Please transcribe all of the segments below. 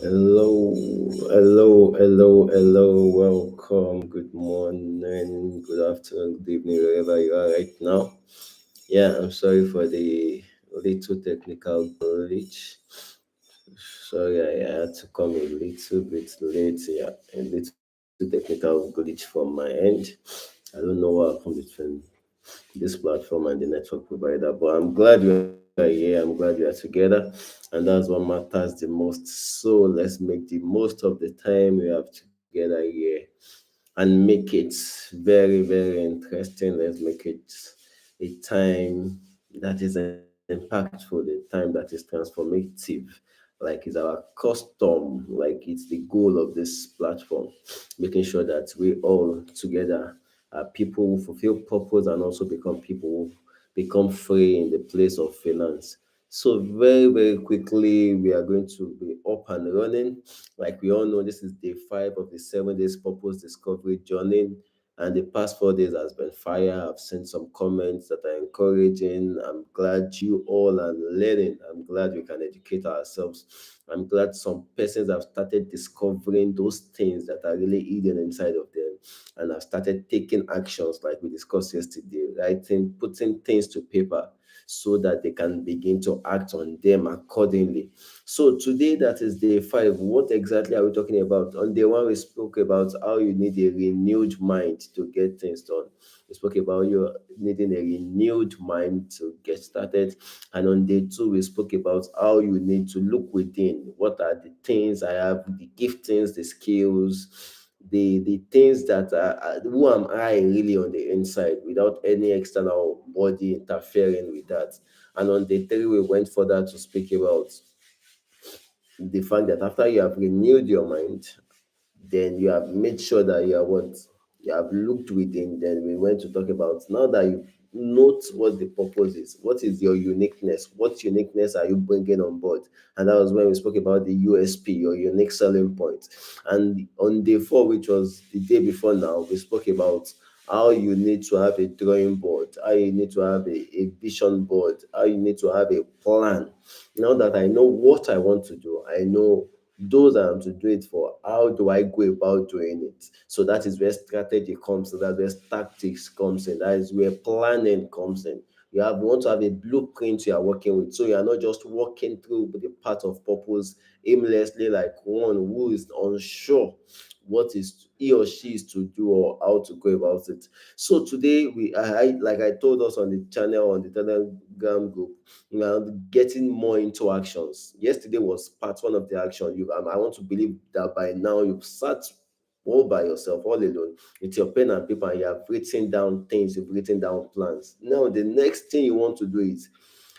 Hello, hello. Welcome. Good morning, good afternoon, good evening, wherever you are right now. Yeah, I'm sorry for the little technical glitch. Sorry, I had to come a little bit late. Yeah, a little technical glitch from my end. I don't know what happened between this platform and the network provider. But I'm glad you are here. I'm glad we are together. And that's what matters the most. So let's make the most of the time we have together here and make it very interesting. Let's make it a time that is impactful, a time that is transformative, like is our custom, like it's the goal of this platform, making sure that we all together people who fulfill purpose and also become people who become free in the place of finance. So very quickly, we are going to be up and running. Like we all know, this is day 5 of the 7 days purpose discovery journey. And the past 4 days has been fire. I've seen some comments that are encouraging. I'm glad you all are learning. I'm glad we can educate ourselves. I'm glad some persons have started discovering those things that are really hidden inside of them and have started taking actions like we discussed yesterday, writing, putting things to paper so that they can begin to act on them accordingly. So today, that is day 5. What exactly are we talking about? On day 1, we spoke about how you need a renewed mind to get things done. We spoke about you needing a renewed mind to get started. And on day 2, we spoke about how you need to look within. What are the things I have, the giftings, the skills, the things that who am I really on the inside without any external body interfering with that. And on day 3, we went further to speak about the fact that after you have renewed your mind, then you have made sure that you are what you have looked within. Then we went to talk about now that you note what the purpose is, what is your uniqueness, what uniqueness are you bringing on board. And that was when we spoke about the USP, your unique selling point. And on day 4, which was the day before now, we spoke about how you need to have a drawing board, how you need to have a vision board, how you need to have a plan. Now that I know what I want to do, I know those I am to do it for. How do I go about doing it? So that is where strategy comes in. That's where tactics comes in. That is where planning comes in. You want to have a blueprint you are working with. So you are not just walking through the path of purpose aimlessly like one who is unsure what is he or she is to do or how to go about it. So today like I told us on the channel on the Telegram group, getting more into actions. Yesterday was part 1 of the action. I want to believe that by now you've sat all by yourself, all alone, with your pen and paper, and you have written down things, you've written down plans. Now, the next thing you want to do is,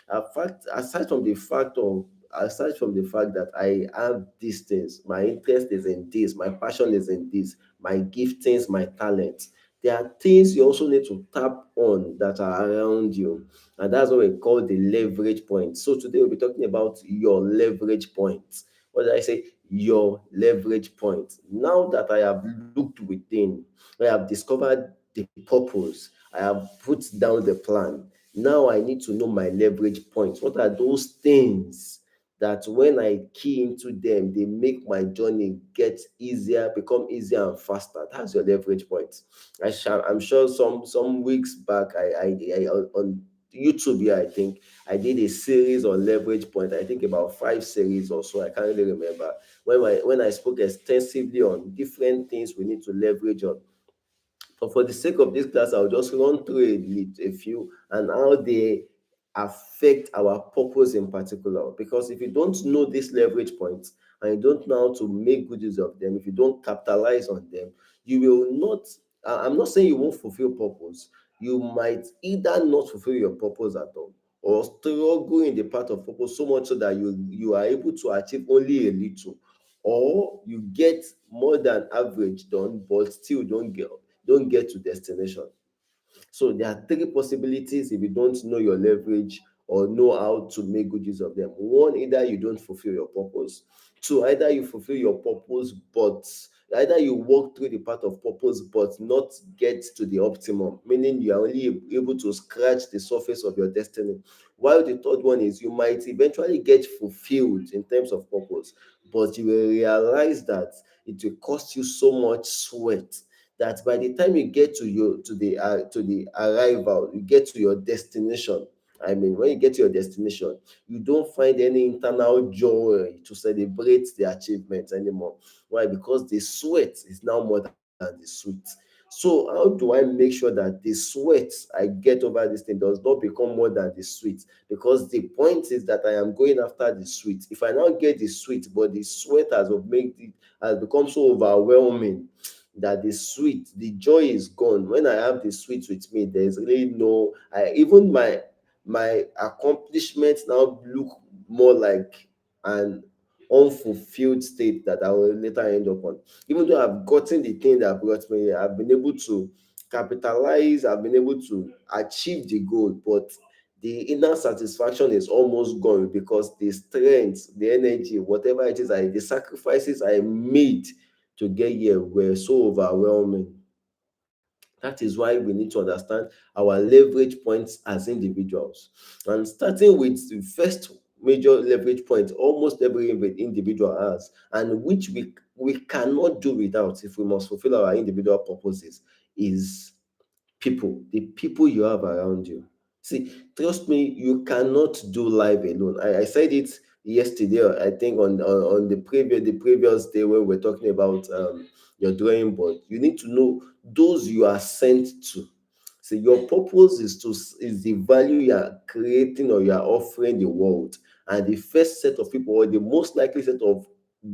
aside from the fact that I have these things, my interest is in this, my passion is in this, my giftings, my talents. There are things you also need to tap on that are around you, and that's what we call the leverage point. So today we'll be talking about your leverage point. What did I say? Your leverage point. Now that I have looked within, I have discovered the purpose, I have put down the plan. Now I need to know my leverage points. What are those things that when I key into them, they make my journey get easier, become easier and faster? That's your leverage point. I'm sure some weeks back, I on YouTube here, I think I did a series on leverage point. I think about 5 series or so. I can't really remember when I spoke extensively on different things we need to leverage on. But for the sake of this class, I'll just run through a few and how they affect our purpose in particular. Because if you don't know these leverage points and you don't know how to make good use of them, if you don't capitalize on them, you will not. I'm not saying you won't fulfill purpose. You might either not fulfill your purpose at all or struggle in the path of purpose so much so that you are able to achieve only a little, or you get more than average done but still don't get to destination. So there are 3 possibilities if you don't know your leverage or know how to make good use of them. One, either you don't fulfill your purpose. Two, either you fulfill your purpose, but Either you walk through the path of purpose but not get to the optimum, meaning you are only able to scratch the surface of your destiny. While the third one is you might eventually get fulfilled in terms of purpose, but you will realize that it will cost you so much sweat that by the time you get to the arrival, you get to your destination. I mean, when you get to your destination, you don't find any internal joy to celebrate the achievement anymore. Why? Because the sweat is now more than the sweet. So how do I make sure that the sweat I get over this thing does not become more than the sweet? Because the point is that I am going after the sweet. If I now get the sweet, but the sweat has become so overwhelming that the joy is gone. When I have the sweet with me, there's really no, even my accomplishments now look more like an unfulfilled state that I will later end up on. Even though I've gotten the thing that brought me here, I've been able to capitalize, I've been able to achieve the goal, but the inner satisfaction is almost gone because the strength, the energy, whatever it is, the sacrifices I made to get here were so overwhelming. That is why we need to understand our leverage points as individuals. And starting with the first major leverage point almost every individual has, and which we cannot do without if we must fulfill our individual purposes, is people, the people you have around you. See, trust me, you cannot do life alone. I said it yesterday, I think on the previous day when we are talking about your drawing board. You need to know those you are sent to. See, your purpose is the value you are creating or you are offering the world. And the first set of people, or the most likely set of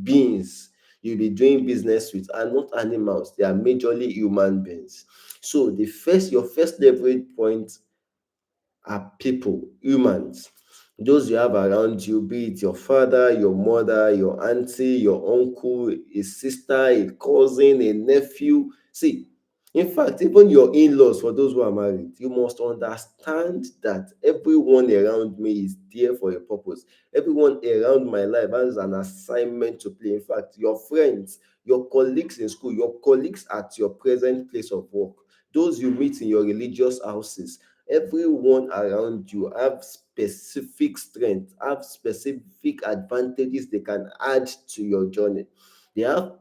beings you'll be doing business with, are not animals, they are majorly human beings. So your first leverage point are people, humans, those you have around you, be it your father, your mother, your auntie, your uncle, a sister, a cousin, a nephew. See, in fact, even your in-laws, for those who are married, you must understand that everyone around me is there for a purpose. Everyone around my life has an assignment to play. In fact, your friends, your colleagues in school, your colleagues at your present place of work, those you meet in your religious houses, everyone around you have specific strength, have specific advantages they can add to your journey. They have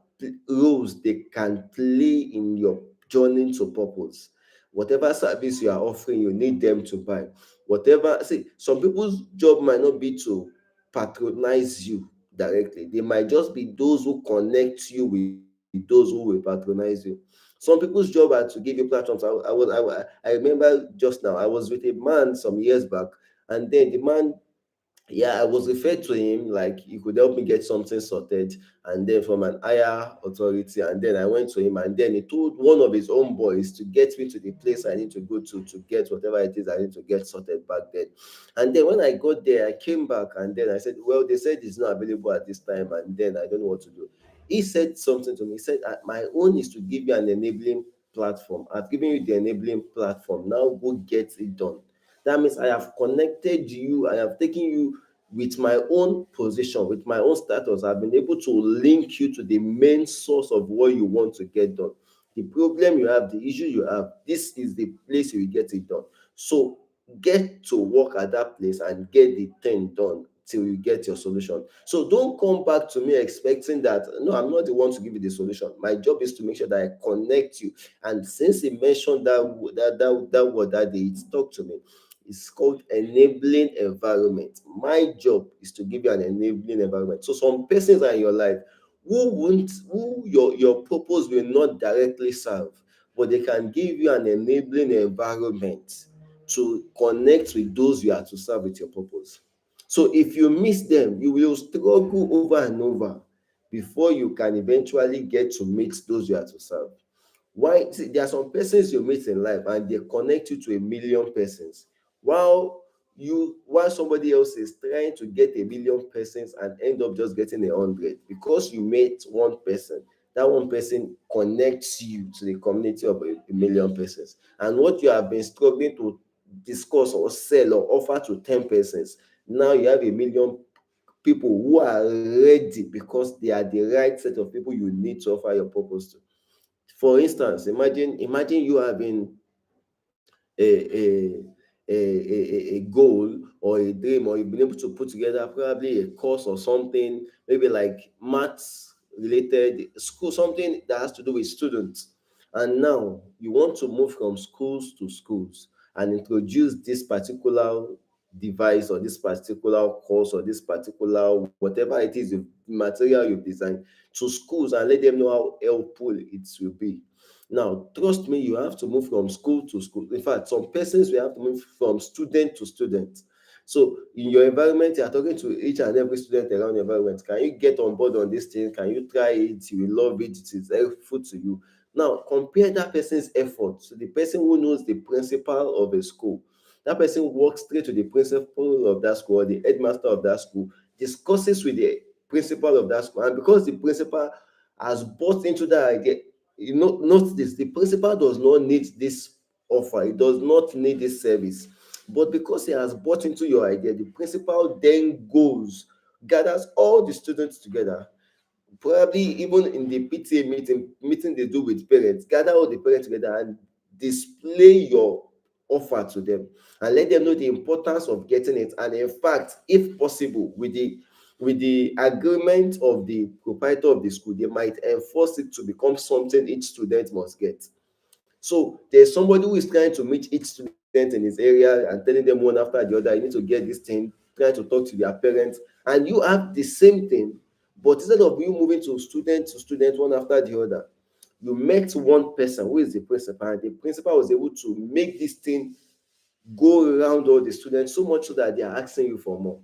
roles they can play in your journey to purpose. Whatever service you are offering, you need them to buy. Whatever, see, some people's job might not be to patronize you directly. They might just be those who connect you with those who will patronize you. Some people's job are to give you platforms. I remember just now, I was with a man some years back, and then the man, yeah, I was referred to him like he could help me get something sorted, and then from an higher authority. And then I went to him, and then he told one of his own boys to get me to the place I need to go to get whatever it is I need to get sorted back then. And then when I got there, I came back, and then I said, well, they said it's not available at this time, and then I don't know what to do. He said something to me. He said, my own is to give you an enabling platform. I've given you the enabling platform. Now go get it done. That means I have connected you, I have taken you with my own position, with my own status. I've been able to link you to the main source of what you want to get done. The problem you have, the issue you have, this is the place you will get it done. So get to work at that place and get the thing done till you get your solution. So don't come back to me expecting that, no, I'm not the one to give you the solution. My job is to make sure that I connect you. And since he mentioned that word that day, it stuck to me. It's called enabling environment. My job is to give you an enabling environment. So some persons are in your life who your purpose will not directly serve, but they can give you an enabling environment to connect with those you are to serve with your purpose. So if you miss them, you will struggle over and over before you can eventually get to meet those you are to serve. Why? See, there are some persons you meet in life and they connect you to a million persons, while while somebody else is trying to get a million persons and end up just getting 100 because you met one person. That one person connects you to the community of a million persons, and what you have been struggling to discuss or sell or offer to 10 persons, now you have a million people who are ready because they are the right set of people you need to offer your purpose to. For instance, imagine you having a a goal or a dream, or you've been able to put together probably a course or something, maybe like maths related school, something that has to do with students. And now you want to move from schools to schools and introduce this particular device or this particular course or this particular whatever it is, the material you've designed, to schools and let them know how helpful it will be. Now, trust me, you have to move from school to school. In fact, some persons will have to move from student to student. So, in your environment, you are talking to each and every student around your environment. Can you get on board on this thing? Can you try it? You will love it. It is helpful to you. Now, compare that person's effort to the person who knows the principal of a school. That person walks straight to the principal of that school or the headmaster of that school, discusses with the principal of that school. And because the principal has bought into that idea, note this, the principal does not need this offer, he does not need this service, but because he has bought into your idea, the principal then goes, gathers all the students together, probably even in the PTA meeting they do with parents, gather all the parents together and display your offer to them and let them know the importance of getting it. And in fact, if possible, with the agreement of the proprietor of the school, they might enforce it to become something each student must get. So there's somebody who is trying to meet each student in his area and telling them one after the other, you need to get this thing, trying to talk to their parents, and you have the same thing, but instead of you moving to student one after the other, you met one person who is the principal, and the principal was able to make this thing go around all the students so much so that they are asking you for more.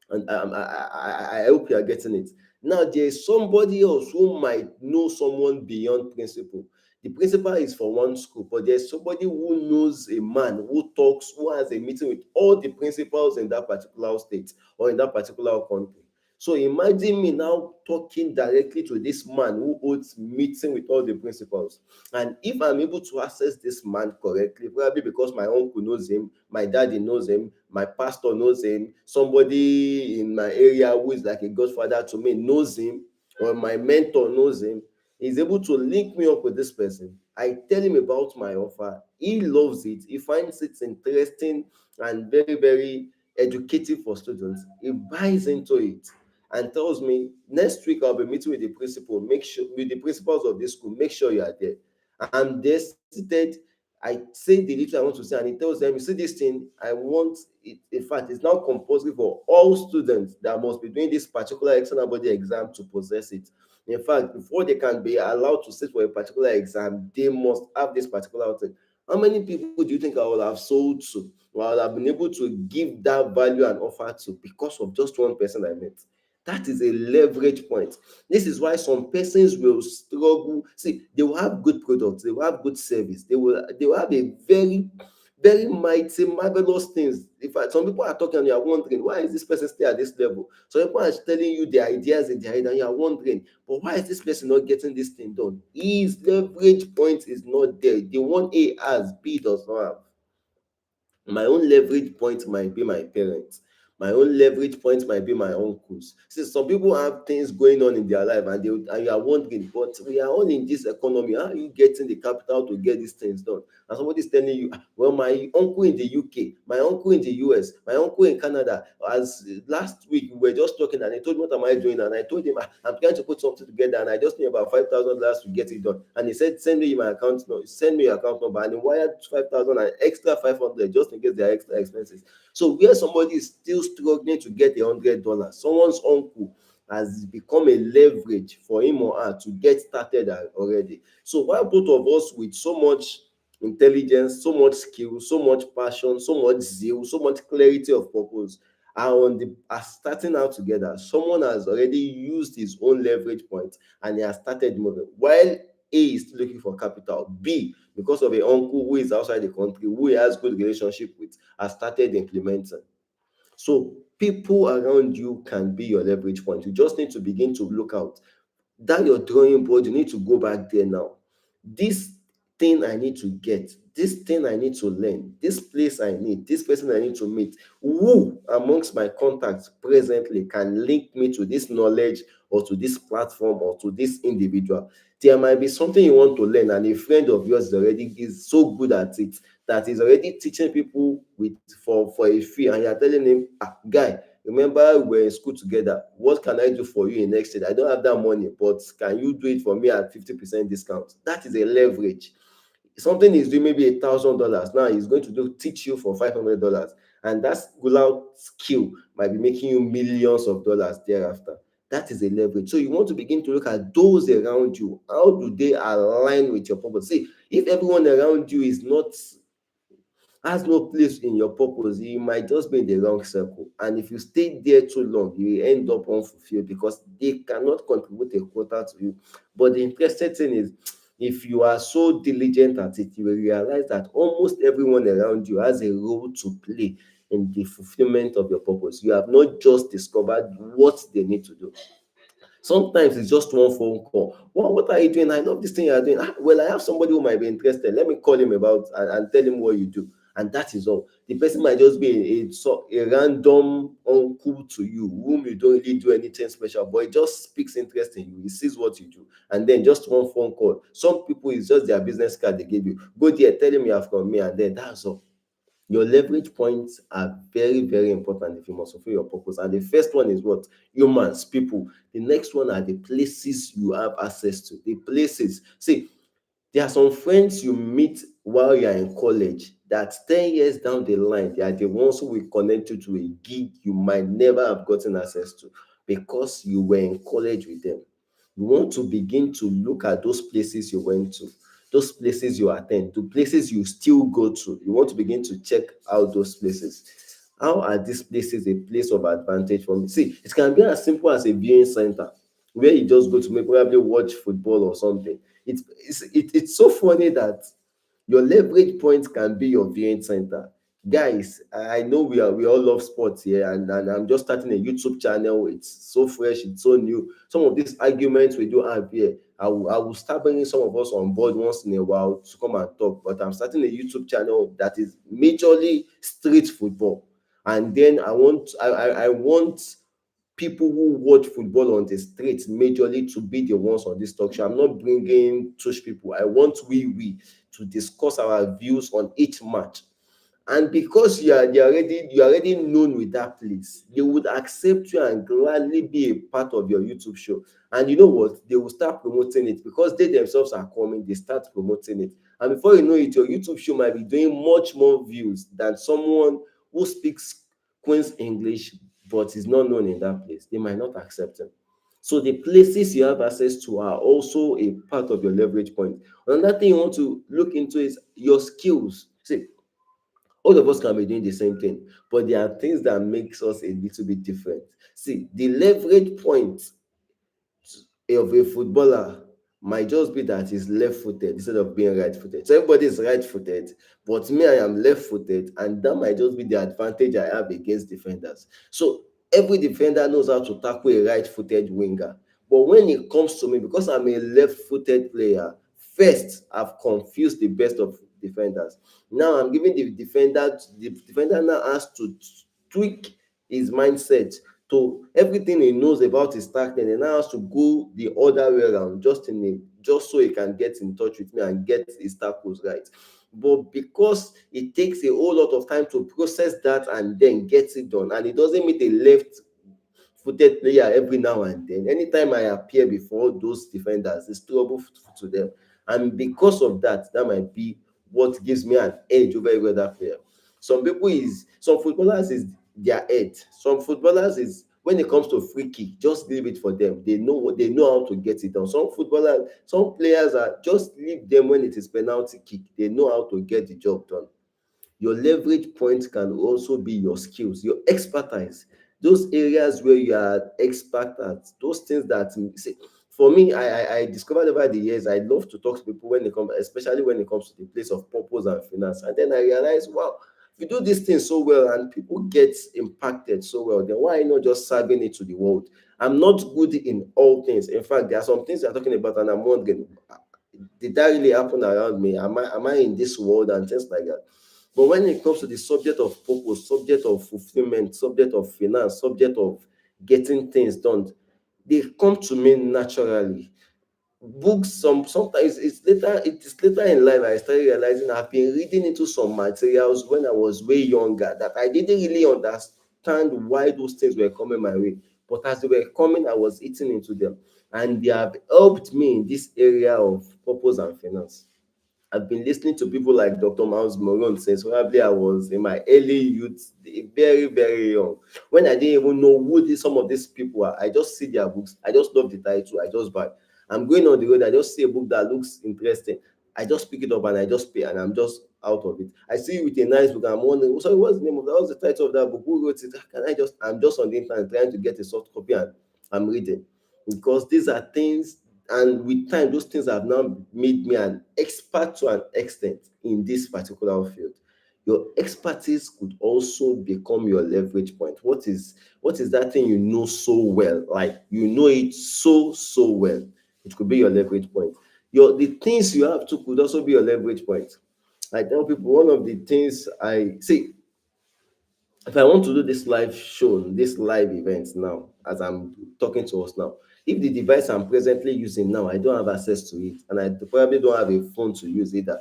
And I hope you are getting it. Now, there is somebody else who might know someone beyond principal. The principal is for one school, but there's somebody who knows a man who talks, who has a meeting with all the principals in that particular state or in that particular country. So imagine me now talking directly to this man who holds meeting with all the principals. And if I'm able to access this man correctly, probably because my uncle knows him, my daddy knows him, my pastor knows him, somebody in my area who is like a godfather to me knows him, or my mentor knows him, he's able to link me up with this person. I tell him about my offer. He loves it. He finds it interesting and very, very educative for students. He buys into it and tells me, next week I'll be meeting with the principal, make sure with the principals of this school, make sure you are there. I'm there seated. I say the little I want to say, and he tells them, you see this thing, I want it. In fact, it's now compulsory for all students that must be doing this particular external body exam to possess it. In fact, before they can be allowed to sit for a particular exam, they must have this particular thing. How many people do you think I will have sold to, or I will have been able to give that value and offer to because of just one person I met? That is a leverage point. This is why some persons will struggle. See, they will have good products, they will have good service, they will have a very, very mighty, marvelous things. In fact, some people are talking and you are wondering, why is this person still at this level? Some people are telling you their ideas in their head and you are wondering, but why is this person not getting this thing done? His leverage point is not there. The one A has, B does not have. My own leverage point might be my parents. My own leverage point might be my uncles. See, some people have things going on in their life and you are wondering, but we are all in this economy. How are you getting the capital to get these things done? And somebody's telling you, "Ah, well, my uncle in the UK, my uncle in the US, my uncle in Canada, as last week we were just talking and he told me, what am I doing? And I told him, "Ah, I'm trying to put something together and I just need about $5,000 to get it done." And he said, send me my account number, send me your account number. And he wired 5,000 and extra 500 just in case there are extra expenses. So where somebody is still struggling to get $100, someone's uncle has become a leverage for him or her to get started already. So while both of us with so much intelligence, so much skill, so much passion, so much zeal, so much clarity of purpose are starting out together, someone has already used his own leverage point and he has started moving. While A is still looking for capital, B, because of a uncle who is outside the country, who he has good relationship with, has started implementing. So people around you can be your leverage point. You just need to begin to look out. That your drawing board, you need to go back there now. This thing I need to get, this thing I need to learn, this place I need, this person I need to meet. Who amongst my contacts presently can link me to this knowledge or to this platform or to this individual? There might be something you want to learn, and a friend of yours is so good at it that is already teaching people with for a fee, and you're telling him, guy, remember we were in school together. What can I do for you in next year? I don't have that money, but can you do it for me at 50% discount? That is a leverage. Something is doing maybe $1,000 now, he's going to do teach you for $500, and that singular skill might be making you millions of dollars thereafter. That is a leverage. So you want to begin to look at those around you. How do they align with your purpose? See, if everyone around you is not has no place in your purpose, you might just be in the wrong circle. And if you stay there too long, you will end up unfulfilled because they cannot contribute a quota to you. But the interesting thing is, if you are so diligent at it, you will realize that almost everyone around you has a role to play in the fulfillment of your purpose. You have not just discovered what they need to do. Sometimes it's just one phone call. What are you doing? I love this thing you are doing. Well, I have somebody who might be interested. Let me call him about and tell him what you do. And that is all. The person might just be a random uncle to you, whom you don't really do anything special, but it just speaks interest in you. He sees what you do. And then just one phone call. Some people, it's just their business card they give you. Go there, tell him you have from me, and then that's all. Your leverage points are very, very important if you must fulfill your purpose. And the first one is what? Humans, people. The next one are the places you have access to. The places. See, there are some friends you meet while you are in college that 10 years down the line, they are the ones who will connect you to a gig you might never have gotten access to because you were in college with them. You want to begin to look at those places you went to, those places you attend, the places you still go to. You want to begin to check out those places. How are these places a place of advantage for me? See, it can be as simple as a viewing center where you just go to maybe probably watch football or something. It's so funny that your leverage point can be your viewing center. Guys, I know we all love sports here, and I'm just starting a YouTube channel. It's so fresh, it's so new. Some of these arguments we do have here, I will start bringing some of us on board once in a while to come and talk. But I'm starting a YouTube channel that is majorly street football, and then I want people who watch football on the streets majorly to be the ones on this talk show. I'm not bringing tush people. I want we to discuss our views on each match. And because you're already known with that place, they would accept you and gladly be a part of your YouTube show. And you know what? They will start promoting it because they themselves are coming, they start promoting it. And before you know it, your YouTube show might be doing much more views than someone who speaks Queen's English but is not known in that place. They might not accept him. So the places you have access to are also a part of your leverage point. Another thing you want to look into is your skills. See, all of us can be doing the same thing, but there are things that makes us a little bit different. See, the leverage point of a footballer might just be that he's left-footed instead of being right-footed. So everybody is right-footed, but me, I am left-footed, and that might just be the advantage I have against defenders. So every defender knows how to tackle a right-footed winger. But when it comes to me, because I'm a left-footed player, first I've confused the best of defenders. Now I'm giving the defender now has to tweak his mindset to everything he knows about his tackling, and now has to go the other way around just so he can get in touch with me and get his tackles right. But because it takes a whole lot of time to process that and then get it done, and it doesn't meet a left footed player every now and then. Anytime I appear before those defenders, it's trouble to them. And because of that, that might be what gives me an edge over every other player. Some footballers is their head. Some footballers is when it comes to free kick, just leave it for them. They know how to get it done. Some players are just leave them when it is penalty kick. They know how to get the job done. Your leverage point can also be your skills, your expertise, those areas where you are expert at, those things that see, for me, I discovered over the years, I love to talk to people when it comes, especially when it comes to the place of purpose and finance. And then I realized, wow, if you do these things so well and people get impacted so well, then why not just serving it to the world? I'm not good in all things. In fact, there are some things you're talking about, and I'm wondering, did that really happen around me? Am I in this world and things like that? But when it comes to the subject of purpose, subject of fulfillment, subject of finance, subject of getting things done, they come to me naturally. Books, sometimes it is later in life I started realizing I've been reading into some materials when I was way younger that I didn't really understand why those things were coming my way. But as they were coming, I was eating into them, and they have helped me in this area of purpose and finance. I've been listening to people like Dr. Miles Moron since probably I was in my early youth, very, very young. When I didn't even know who some of these people are, I just see their books. I just love the title. I just buy. I'm going on the road. I just see a book that looks interesting. I just pick it up and I just pay, and I'm just out of it. I see you with a nice book. I'm wondering, sorry, what's the name of that? What's the title of that book? Who wrote it? Can I just? I'm just on the internet trying to get a soft copy, and I'm reading, because these are things, and with time those things have now made me an expert to an extent in this particular field. Your expertise could also become your leverage point. What is that thing you know so well, like you know it so well? It could be your leverage point. The things you have to could also be your leverage point. I tell people, one of the things I see, if I want to do this live show, this live event now, as I'm talking to us now, if the device I'm presently using now, I don't have access to it, and I probably don't have a phone to use either,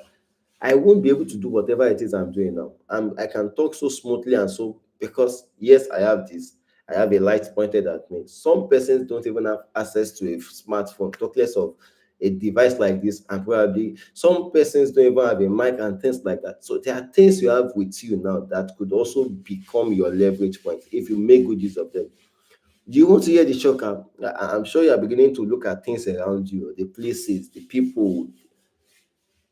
I won't be able to do whatever it is I'm doing now. I can talk so smoothly and so, because yes, I have this. I have a light pointed at me. Some persons don't even have access to a smartphone, talk less of a device like this, and probably some persons don't even have a mic and things like that. So there are things you have with you now that could also become your leverage point if you make good use of them. Do you want to hear the shocker? I'm sure you are beginning to look at things around you, the places, the people.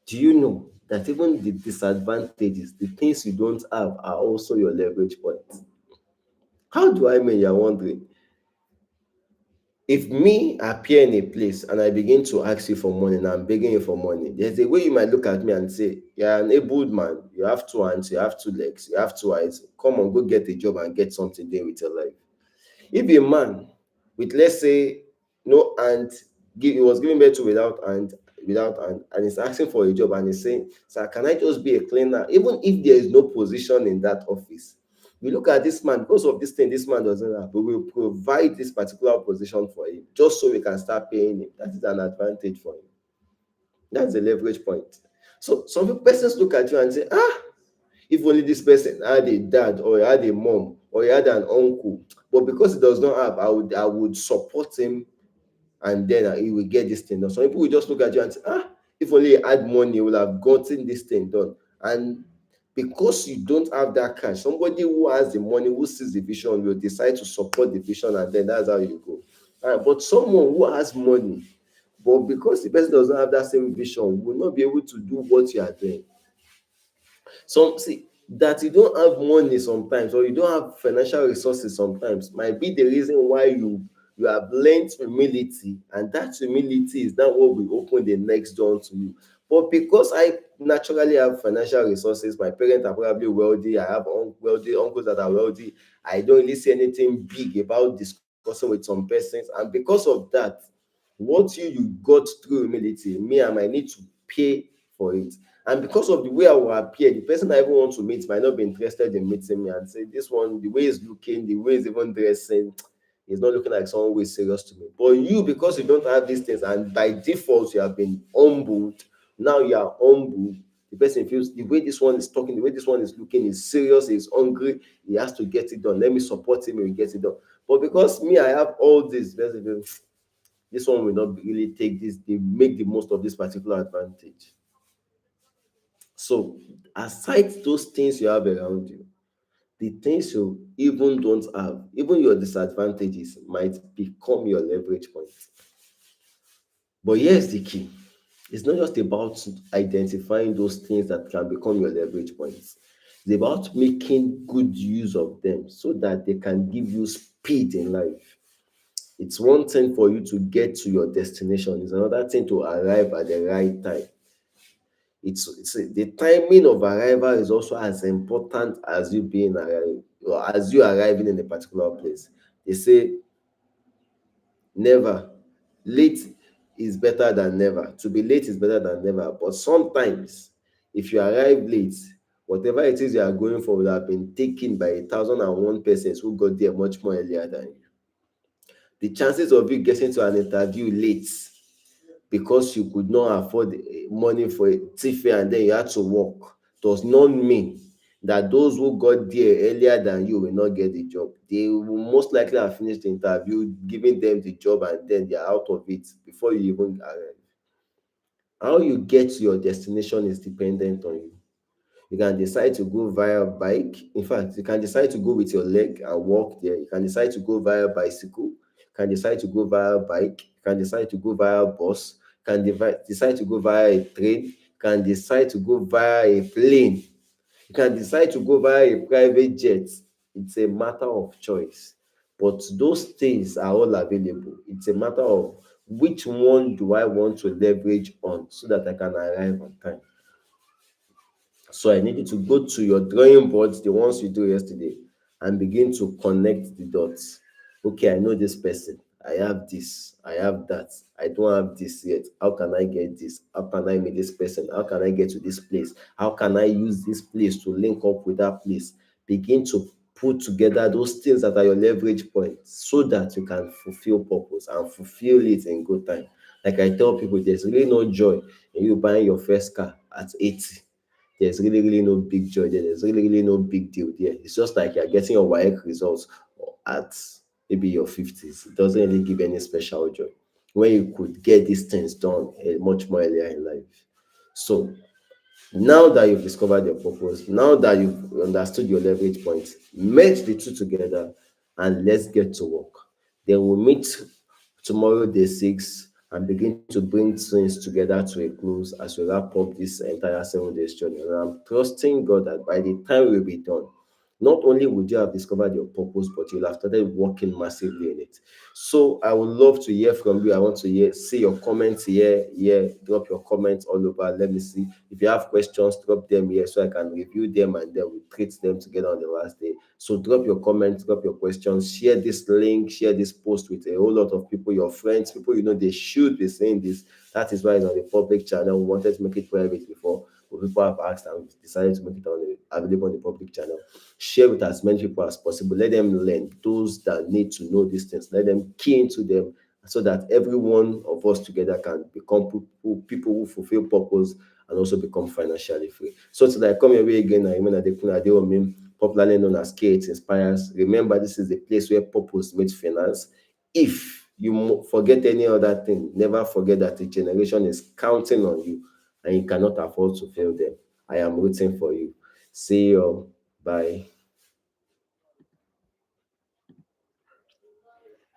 Do you know that even the disadvantages, the things you don't have, are also your leverage points? How do I mean? You're wondering. If me appear in a place and I begin to ask you for money and I'm begging you for money, there's a way you might look at me and say, "You're an able man. You have two hands, you have two legs, you have two eyes. Come on, go get a job and get something doing with your life." If a man with, let's say, no hand, he was giving birth to without hand, and he's asking for a job and he's saying, "Sir, can I just be a cleaner?" Even if there is no position in that office, we look at this man, because of this thing this man doesn't have, but we'll provide this particular position for him just so we can start paying him. That is an advantage for him. That's a leverage point. So some persons look at you and say, if only this person had a dad, or he had a mom, or he had an uncle, but because he does not have, I would support him, and then he will get this thing done. Some people will just look at you and say, if only he had money, he would have gotten this thing done. And because you don't have that cash, somebody who has the money, who sees the vision, will decide to support the vision, and then that's how you go. But someone who has money, but because the person does not have that same vision, will not be able to do what you are doing. Some see that you don't have money sometimes, or you don't have financial resources sometimes, might be the reason why you have learned humility, and that humility is now what will open the next door to you. But because I naturally have financial resources, my parents are probably wealthy, I have wealthy uncles that are wealthy, I don't really see anything big about discussing with some persons, and because of that, what you got through humility, me, I might need to pay for it. And because of the way I will appear, the person I even want to meet might not be interested in meeting me, and say, "This one, the way he's looking, the way he's even dressing, he's not looking like someone who is serious to me." But you, because you don't have these things, and by default you have been humbled, now you are humbled. The person feels the way this one is talking, the way this one is looking, is serious, he's hungry, he has to get it done. Let me support him and get it done. But because me, I have all this, this one will not really take this, they make the most of this particular advantage. So, aside those things you have around you, the things you even don't have, even your disadvantages, might become your leverage point. But here's the key: it's not just about identifying those things that can become your leverage points, it's about making good use of them so that they can give you speed in life. It's one thing for you to get to your destination, it's another thing to arrive at the right time. The timing of arrival is also as important as you being arrived, or as you arriving in a particular place. They say never late is better than never. To be late is better than never. But sometimes, if you arrive late, whatever it is you are going for will have been taken by 1,001 persons who got there much more earlier than you. The chances of you getting to an interview late because you could not afford money for a tiffin and then you had to work does not mean that those who got there earlier than you will not get the job. They will most likely have finished the interview, giving them the job, and then they are out of it before you even arrive. How you get to your destination is dependent on you. You can decide to go via bike. In fact, you can decide to go with your leg and walk there. You can decide to go via bicycle. You can decide to go via bike. You can decide to go via bus. You can decide to go via a train. You can decide to go via a plane. You can decide to go via a private jet. It's a matter of choice. But those things are all available. It's a matter of which one do I want to leverage on so that I can arrive on time. So I need you to go to your drawing boards, the ones you do yesterday, and begin to connect the dots. Okay, I know this person. I have this. I have that. I don't have this yet. How can I get this? How can I meet this person? How can I get to this place? How can I use this place to link up with that place? Begin to put together those things that are your leverage points so that you can fulfill purpose and fulfill it in good time. Like I tell people, there's really no joy in you buying your first car at 80. There's really no big joy there. There's really no big deal there. It's just like you're getting your WAEC results at maybe your 50s. It doesn't really give any special joy when you could get these things done much more earlier in life. So now that you've discovered your purpose, now that you've understood your leverage points, merge the two together and let's get to work. Then we'll meet tomorrow, day 6, and begin to bring things together to a close as we wrap up this entire 7 days journey. And I'm trusting God that by the time we'll be done, not only would you have discovered your purpose, but you'll have started working massively in it. So I would love to hear from you. I want to see your comments here. Drop your comments all over. Let me see. If you have questions, drop them here so I can review them and then we treat them together on the last day. So drop your comments, drop your questions, share this link, share this post with a whole lot of people, your friends, people you know they should be saying this. That is why it's on the public channel. We wanted to make it private before, but people have asked and we decided to make it available on the public channel. Share with as many people as possible. Let them learn. Those that need to know these things, let them key into them so that every one of us together can become people who fulfill purpose and also become financially free. So today I come your way again. I remain Adekun Adeomi, popularly known as K8 Inspires. Remember, this is the place where purpose meets finance. If you forget any other thing, never forget that the generation is counting on you and you cannot afford to fail them. I am rooting for you. See you. Bye.